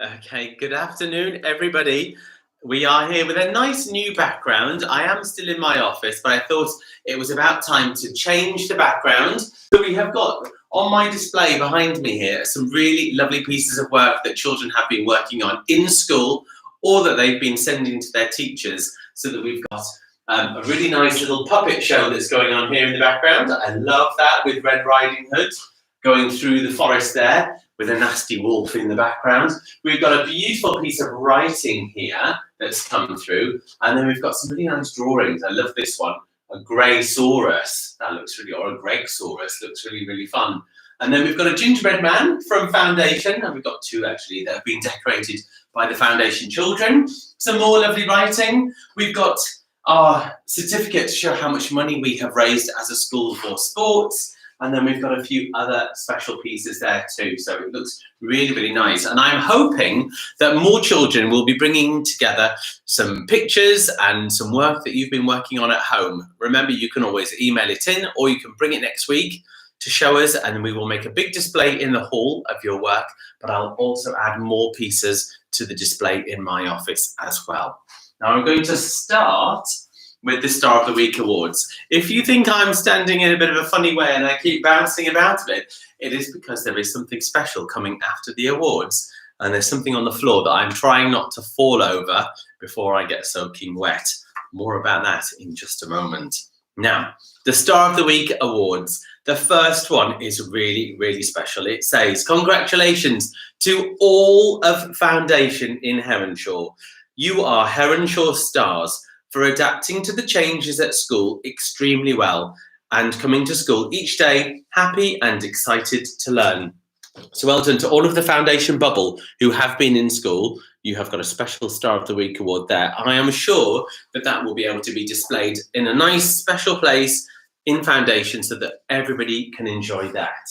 Okay, good afternoon, everybody. We are here with a nice new background. I am still in my office, but I thought it was about time to change the background. So we have got on my display behind me here some really lovely pieces of work that children have been working on in school or that they've been sending to their teachers. So that we've got a really nice little puppet show that's going on here in the background. I love that, with Red Riding Hood going through the forest there with a nasty wolf in the background. We've got a beautiful piece of writing here that's come through, and then we've got some really nice drawings. I love this one, a Greysaurus. That looks really, or a Gregsaurus, looks really, really fun. And then we've got a gingerbread man from Foundation, and we've got two actually that have been decorated by the Foundation children. Some more lovely writing. We've got our certificate to show how much money we have raised as a school for sports. And then we've got a few other special pieces there too. So it looks really, really nice. And I'm hoping that more children will be bringing together some pictures and some work that you've been working on at home. Remember, you can always email it in, or you can bring it next week to show us, and we will make a big display in the hall of your work. But I'll also add more pieces to the display in my office as well. Now I'm going to start with the Star of the Week awards. If you think I'm standing in a bit of a funny way and I keep bouncing about a bit, it is because there is something special coming after the awards, and there's something on the floor that I'm trying not to fall over before I get soaking wet. More about that in just a moment. Now, the Star of the Week awards. The first one is really, really special. It says, congratulations to all of Foundation in Heronshaw. You are Heronshaw stars for adapting to the changes at school extremely well and coming to school each day happy and excited to learn. So well done to all of the Foundation bubble who have been in school. You have got a special Star of the Week award there. I am sure that that will be able to be displayed in a nice special place in Foundation so that everybody can enjoy that.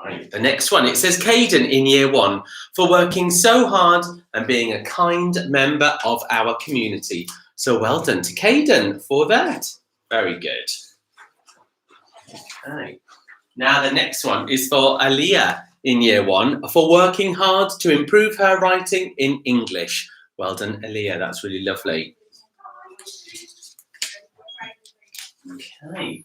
Right, the next one, it says Caden in year 1 for working so hard and being a kind member of our community. So well done to Caden for that. Very good. Okay. Now the next one is for Aliyah in year 1 for working hard to improve her writing in English. Well done, Aliyah. That's really lovely. Okay.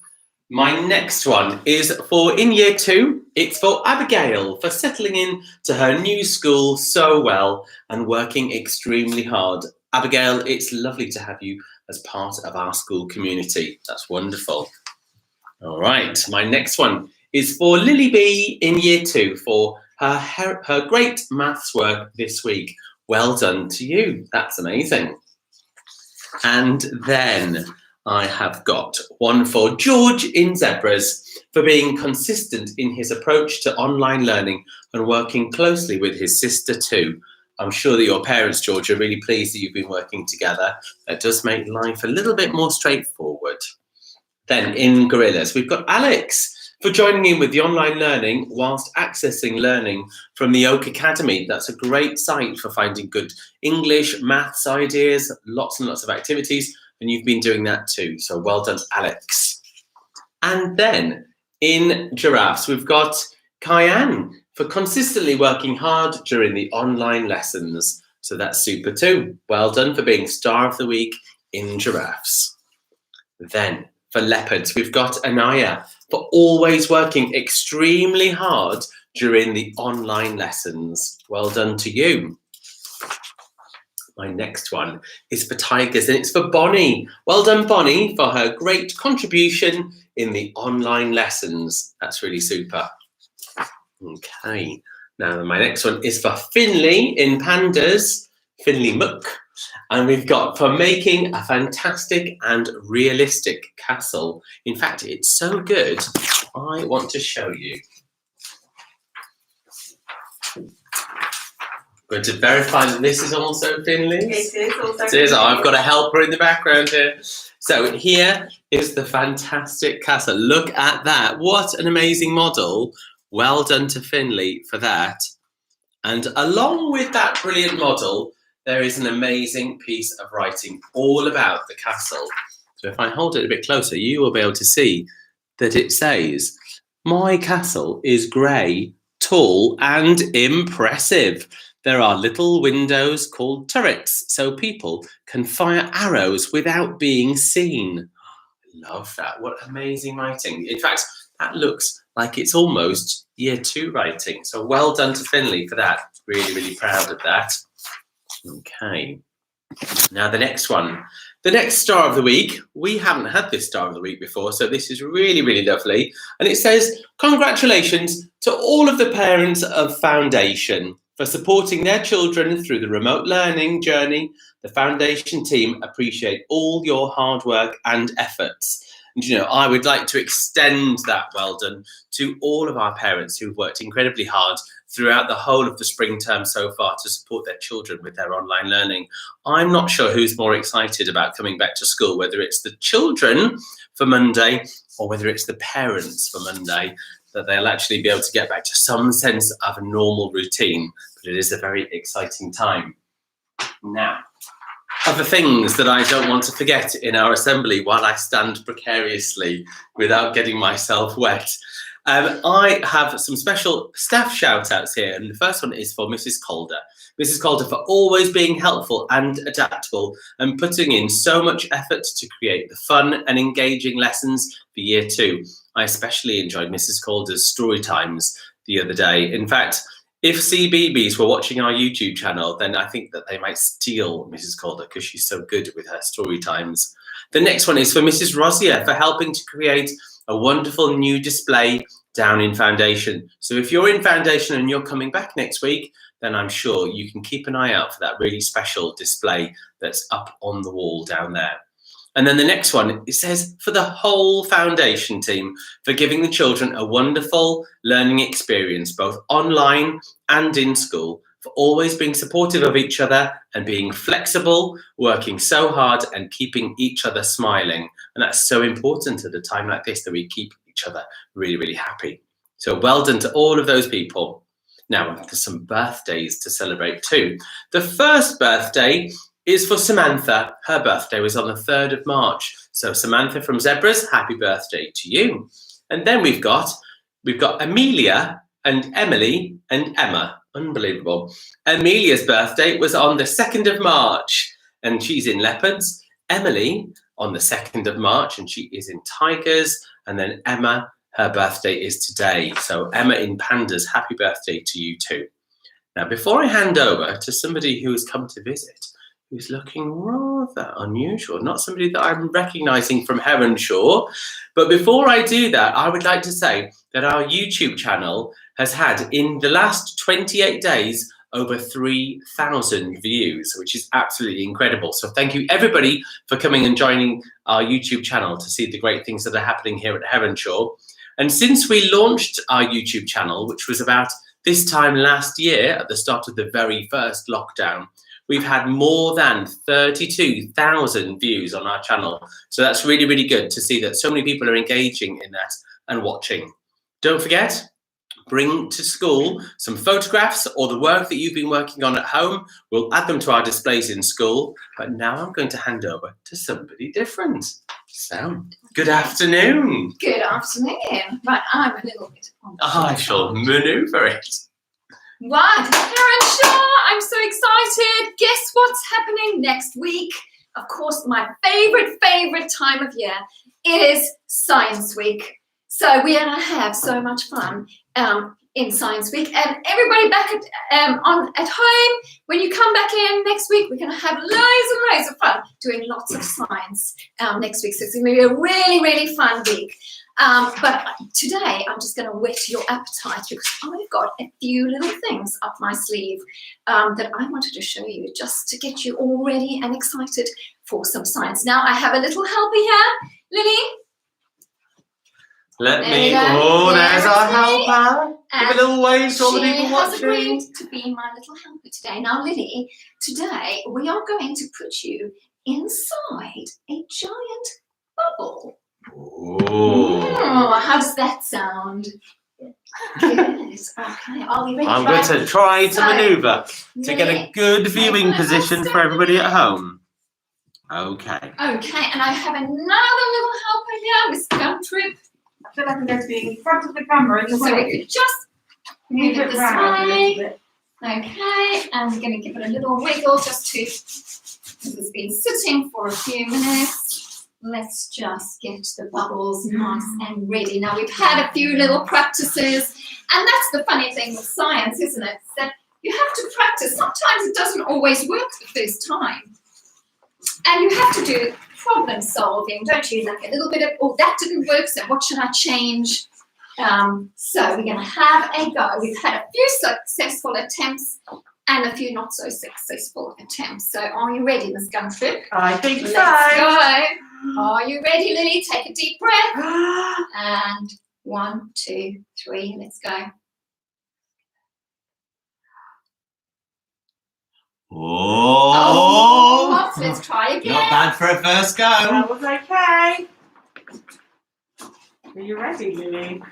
My next one is for in year 2. It's for Abigail for settling in to her new school so well and working extremely hard. Abigail, it's lovely to have you as part of our school community. That's wonderful. All right, my next one is for Lily B in year 2 for her great maths work this week. Well done to you. That's amazing. And then I have got one for George in Zebras for being consistent in his approach to online learning and working closely with his sister too. I'm sure that your parents, George, are really pleased that you've been working together. That does make life a little bit more straightforward. Then in Gorillas, we've got Alex for joining in with the online learning whilst accessing learning from the Oak Academy. That's a great site for finding good English, maths ideas, lots and lots of activities, and you've been doing that too. So well done, Alex. And then in Giraffes, we've got Kyan for consistently working hard during the online lessons. So that's super too. Well done for being Star of the Week in Giraffes. Then for Leopards, we've got Anaya for always working extremely hard during the online lessons. Well done to you. My next one is for Tigers, and it's for Bonnie. Well done, Bonnie, for her great contribution in the online lessons. That's really super. Okay, now my next one is for Finley in Pandas, Finley Muck. And we've got for making a fantastic and realistic castle. In fact, it's so good, I want to show you. I'm going to verify that this is also Finley. It is also It is. I've got a helper in the background here. So here is the fantastic castle. Look at that. What an amazing model. Well done to Finley for that. And along with that brilliant model, there is an amazing piece of writing all about the castle. So if I hold it a bit closer, you will be able to see that it says, "My castle is grey, tall and impressive." There are little windows called turrets, so people can fire arrows without being seen. Love that. What amazing writing. In fact, that looks like it's almost year 2 writing. So well done to Finley for that. Really, really proud of that. Okay. Now the next one. The next star of the week. We haven't had this star of the week before, so this is really, really lovely. And it says, congratulations to all of the parents of Foundation for supporting their children through the remote learning journey. The Foundation team appreciate all your hard work and efforts. And you know, I would like to extend that well done to all of our parents who've worked incredibly hard throughout the whole of the spring term so far to support their children with their online learning. I'm not sure who's more excited about coming back to school, whether it's the children for Monday or whether it's the parents for Monday, that they'll actually be able to get back to some sense of a normal routine. But it is a very exciting time. Now, other things that I don't want to forget in our assembly while I stand precariously without getting myself wet. I have some special staff shout outs here, and the first one is for Mrs. Calder. Mrs. Calder for always being helpful and adaptable and putting in so much effort to create the fun and engaging lessons for year 2. I especially enjoyed Mrs. Calder's story times the other day. In fact, if CBeebies were watching our YouTube channel, then I think that they might steal Mrs. Calder because she's so good with her story times. The next one is for Mrs. Rosier for helping to create a wonderful new display down in Foundation. So if you're in Foundation and you're coming back next week, then I'm sure you can keep an eye out for that really special display that's up on the wall down there. And then the next one, it says, for the whole Foundation team for giving the children a wonderful learning experience, both online and in school, for always being supportive of each other and being flexible, working so hard and keeping each other smiling. And that's so important at a time like this, that we keep each other really, really happy. So well done to all of those people. Now, there's some birthdays to celebrate too. The first birthday is for Samantha. Her birthday was on the 3rd of March. So Samantha from Zebras, happy birthday to you. And then we've got Amelia and Emily and Emma. Unbelievable. Amelia's birthday was on the 2nd of March and she's in Leopards. Emily on the 2nd of March and she is in Tigers. And then Emma, her birthday is today. So Emma in Pandas, happy birthday to you too. Now, before I hand over to somebody who has come to visit, who's looking rather unusual, not somebody that I'm recognising from Heronshaw. But before I do that, I would like to say that our YouTube channel has had, in the last 28 days, over 3,000 views, which is absolutely incredible. So thank you everybody for coming and joining our YouTube channel to see the great things that are happening here at Heronshaw. And since we launched our YouTube channel, which was about this time last year at the start of the very first lockdown, we've had more than 32,000 views on our channel. So that's really, really good to see that so many people are engaging in that and watching. Don't forget, bring to school some photographs or the work that you've been working on at home. We'll add them to our displays in school. But now I'm going to hand over to somebody different. So, good afternoon. Good afternoon. Right, I'm a little bit on the I shall manoeuvre it. Right, Heronshaw, I'm so excited. Guess what's happening next week? Of course, my favourite time of year. It is Science Week. So we are going to have so much fun in Science Week. And everybody back at home, when you come back in next week, we're going to have loads and loads of fun doing lots of science next week. So it's going to be a really, really fun week. But today I'm just going to whet your appetite because I've got a few little things up my sleeve that I wanted to show you just to get you all ready and excited for some science. Now I have a little helper here. Lily? Let me, there's our helper. Give a little wave to all the people watching. She has agreed to be my little helper today. Now Lily, today we are going to put you inside a giant bubble. Oh, how does that sound? Good. Okay, are we ready? I'm going to try to manoeuvre to get a good viewing position for everybody at home. Okay. Okay, and I have another little helper here, Miss Guntrip. I feel like I'm going to be in front of the camera. So we could just move it this way. Okay, and we're going to give it a little wiggle just to, because it's been sitting for a few minutes. Let's just get the bubbles nice and ready. Now we've had a few little practices, and that's the funny thing with science, isn't it? That you have to practice. Sometimes it doesn't always work the first time. And you have to do problem solving, don't you? Like a little bit of, oh, that didn't work, so what should I change? So we're going to have a go. We've had a few successful attempts and a few not so successful attempts. So are you ready, Miss Guntrip? I think so. Let's go. Are you ready, Lily? Take a deep breath. And 1, 2, 3, let's go. Oh, Let's try again. not bad for a first go. That was okay. Are you ready, Lily?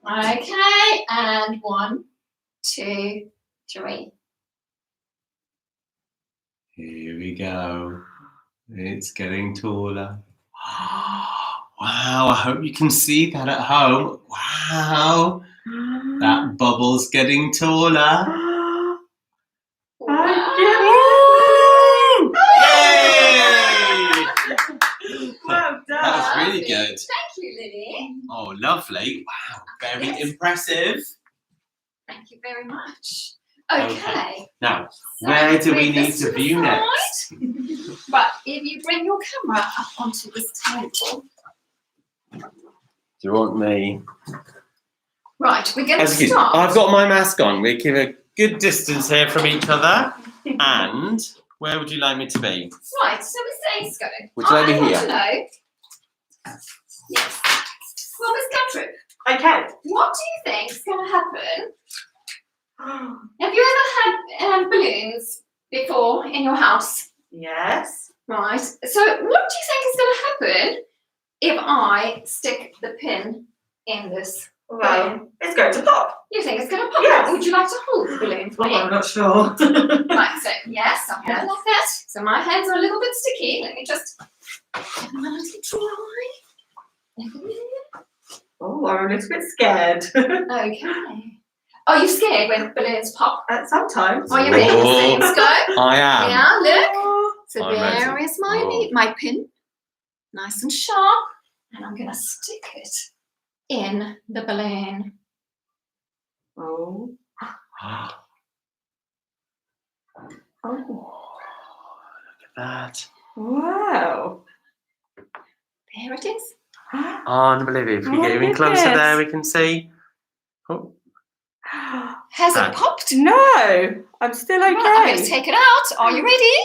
Okay, and 1, 2, 3. Here we go. It's getting taller. Wow, I hope you can see that at home. Wow, that bubble's getting taller. Well done. That was really good. Thank you, Lily. Oh, lovely. Wow, very impressive. Thank you very much. Okay. Now, So where do we bring need this to the view side. next? But if you bring your camera up onto this table. Do you want me? Right, we're going to Excuse me, start. I've got my mask on. We keep a good distance here from each other. And where would you like me to be? Right, so Miss Ace go. Would you like me I want here? to know. Yes. Well, Miss Guntrip, Okay. what do you think is going to happen? Have you ever had balloons before in your house? Yes. Right. So what do you think is going to happen if I stick the pin in this? Well, it's going to pop. You think it's going to pop? Yes. Would you like to hold the balloon for Oh, me? I'm not sure. Right, so yes, I'll have like that. So my hands are a little bit sticky. Let me just get them a little dry. Oh, I'm a little bit scared. Okay. Are you scared when balloons pop? Sometimes. Are you ready, Miss Let's go? I am. Yeah, look. So I'm there ready. is my Oh. my pin, nice and sharp, and I'm going to stick it in the balloon. Oh. Oh. Look at that. Wow. There it is. Unbelievable. If we Oh, get even closer goodness. there, we can see. Oh, Has Ah. it popped? No, I'm still okay. Right, I'm going to take it out. Are you ready?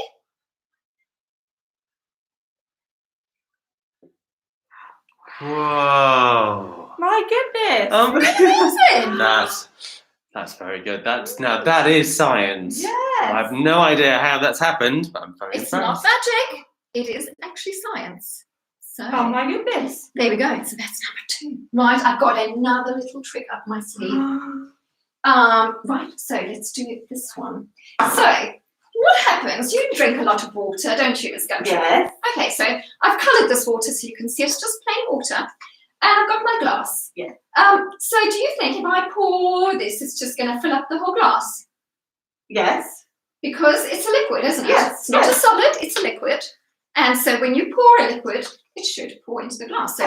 whoa. My goodness. Amazing. That's very good. That is science. I Yes. have no idea how that's happened, but I'm very It's not impressed. magic. It is actually science. So Oh my goodness. there we go. So that's number 2. Right, I've got another little trick up my sleeve. Right, so let's do this one. So what happens? You drink a lot of water, don't you, Miss Guntrip? Yes. Okay, so I've coloured this water so you can see it's just plain water. And I've got my glass. Yeah. So do you think if I pour this, it's just going to fill up the whole glass? Yes. Because it's a liquid, isn't it? Yes, It's not yes. a solid, it's a liquid. And so when you pour a liquid, it should pour into the glass. So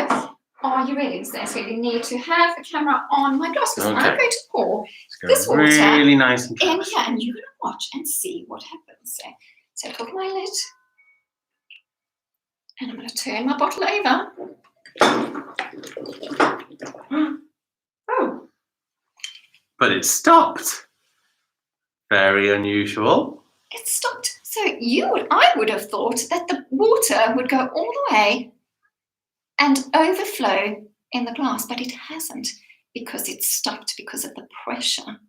are you ready, Miss Nancy? You need to have the camera on my glass because I'm Okay. going to pour It's going this water really nice and in fast. here and you're going to watch and see what happens. So take off my lid and I'm going to turn my bottle over. Oh. But it stopped. Very unusual. It stopped. So I would have thought that the water would go all the way and overflow in the glass, but it hasn't because it stopped because of the pressure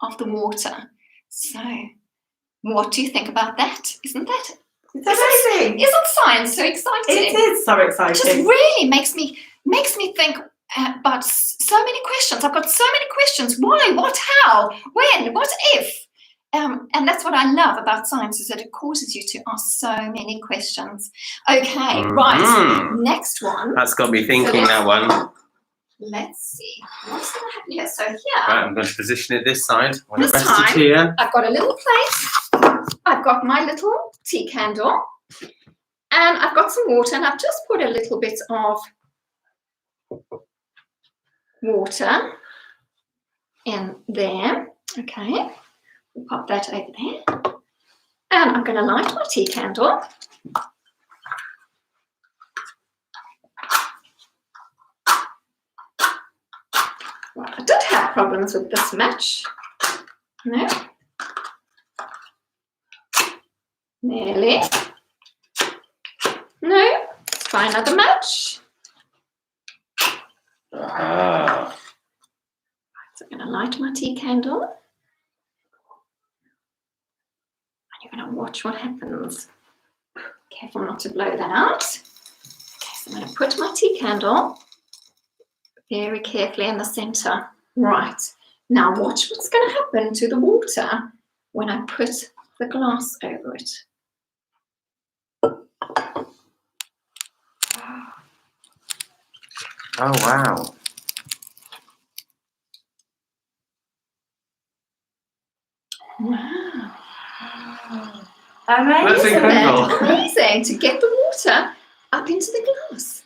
of the water. So what do you think about that? Isn't that? It's amazing. Isn't science so exciting? It is so It exciting. just really makes me think about so many questions. I've got so many questions. Why? What? How? When? What if? And that's what I love about science is that it causes you to ask so many questions. Okay, right. Mhm. Next one. That's got me thinking, that one. let's see what's going to happen here. So here, Right, I'm going to position it this side. I want it This rested time- here. I've got a little plate. I've got my little tea candle. And I've got some water, and I've just put a little bit of water in there. Okay, we'll pop that over there. And I'm going to light my tea candle. Right, I did have problems with this match. No. Nearly. No. Let's try another match. Ah. So I'm going to light my tea candle. And you're going to watch what happens. Careful not to blow that out. Okay, so I'm going to put my tea candle very carefully in the center. Right. Now watch what's going to happen to the water when I put the glass over it. Oh, wow. Wow. Amazing. That's Isn't incredible. that amazing to get the water up into the glass?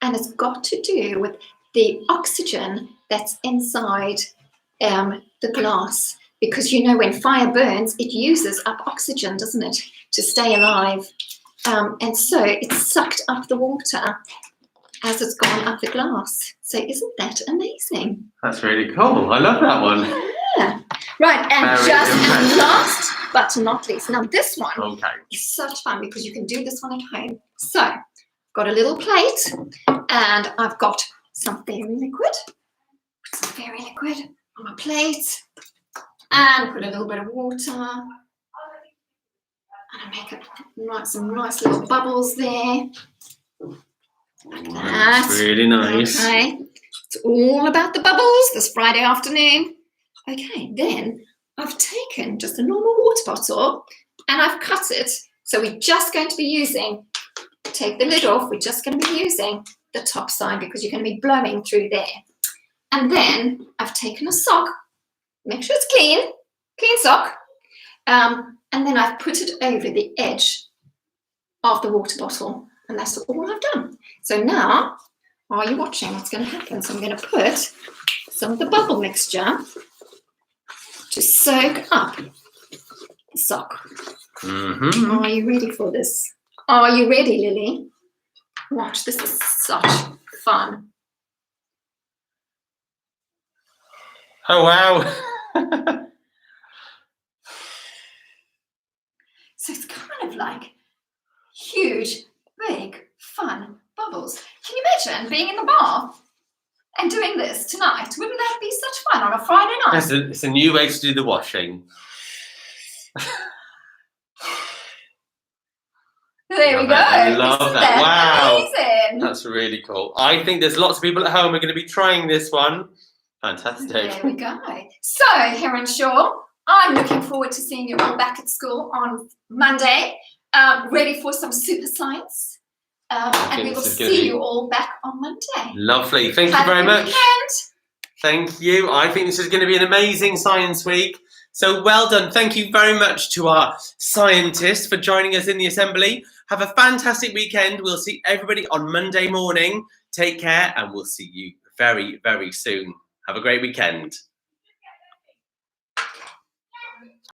And it's got to do with the oxygen that's inside the glass. Because you know when fire burns, it uses up oxygen, doesn't it, to stay alive. And so it's sucked up the water as it's gone up the glass. So isn't that amazing? That's really cool. I love that one. Yeah. Right, and Very just impressive. and last but not least, now this one Okay. is such fun because you can do this one at home. So I've got a little plate and I've got some fairy liquid. Put some fairy liquid on my plate and put a little bit of water. And I make it some nice little bubbles there. Like that. That's really nice. Okay. It's all about the bubbles this Friday afternoon. Okay, then I've taken just a normal water bottle and I've cut it. So we're just going to be using, take the lid off, we're just going to be using the top side because you're going to be blowing through there. And then I've taken a sock, make sure it's clean sock, and then I've put it over the edge of the water bottle. And that's all I've done. So now, are you watching what's going to happen? So I'm going to put some of the bubble mixture to soak up the sock. Mm-hmm. Are you ready for this? Are you ready, Lily? Watch, this is such fun. Oh, wow. So it's kind of like huge, big, fun bubbles. Can you imagine being in the bar and doing this tonight? Wouldn't that be such fun on a Friday night? It's a new way to do the washing. There we go. I love Isn't that. Wow. amazing? That's really cool. I think there's lots of people at home who are going to be trying this one. Fantastic. There we go. So, Heronshaw, I'm looking forward to seeing you all back at school on Monday, ready for some super science. And we will this is gonna see be- you all back on Monday. Lovely. Thank you Have a very good much. weekend. Thank you. I think this is going to be an amazing science week. So well done. Thank you very much to our scientists for joining us in the assembly. Have a fantastic weekend. We'll see everybody on Monday morning. Take care and we'll see you very, very soon. Have a great weekend.